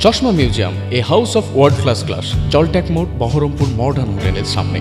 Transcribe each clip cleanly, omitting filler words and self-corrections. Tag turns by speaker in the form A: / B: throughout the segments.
A: চশমা museum, a house of world class, জলট্যাক মোড়, বহরমপুর মডার্ন হোটেলের সামনে।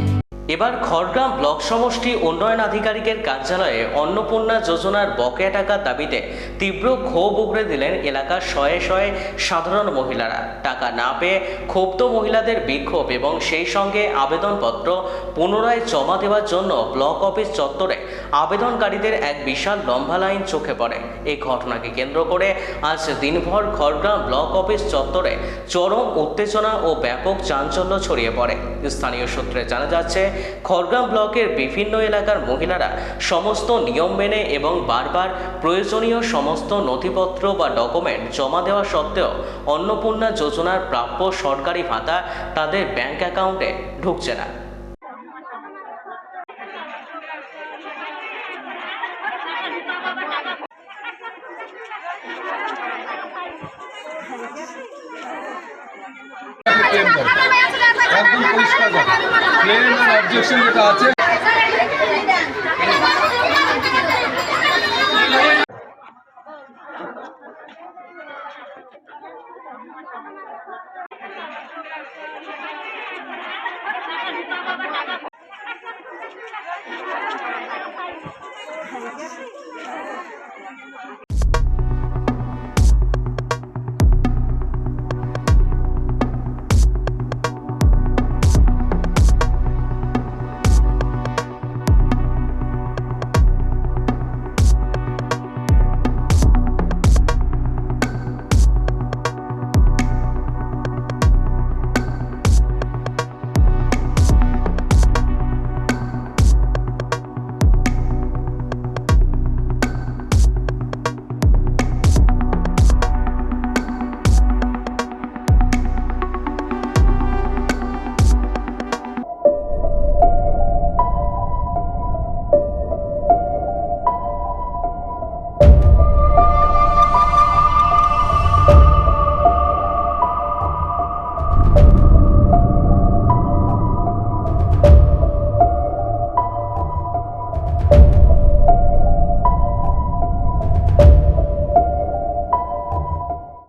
B: এবার খড়গ্রাম ব্লক সমষ্টি উন্নয়ন আধিকারিকের কার্যালয়ে অন্নপূর্ণা যোজনার বকেয়া টাকার দাবিতে তীব্র ক্ষোভ উগরে দিলেন এলাকার শয়ে শয়ে সাধারণ মহিলারা। টাকা না পেয়ে ক্ষুব্ধ মহিলাদের বিক্ষোভ এবং সেই সঙ্গে আবেদনপত্র পুনরায় জমা দেওয়ার জন্য ব্লক অফিস চত্বরে আবেদনকারীদের এক বিশাল লম্বা লাইন চোখে পড়ে। এই ঘটনাকে কেন্দ্র করে আজ দিনভর খড়গ্রাম ব্লক অফিস চত্বরে চরম উত্তেজনা ও ব্যাপক চাঞ্চল্য ছড়িয়ে পড়ে। স্থানীয় সূত্রে জানা যাচ্ছে, খড়গ্রাম ব্লকের বিভিন্ন এলাকার মহিলারা সমস্ত নিয়ম মেনে এবং বারবার প্রয়োজনীয় সমস্ত নথিপত্র বা ডকুমেন্ট জমা দেওয়া সত্ত্বেও অন্নপূর্ণা যোজনার প্রাপ্য সরকারি ভাতা তাদের ব্যাংক অ্যাকাউন্টে ঢুকছে না।
C: একদম পরিষ্কার কথা, ক্লেম আর অবজেকশন যেটা আছে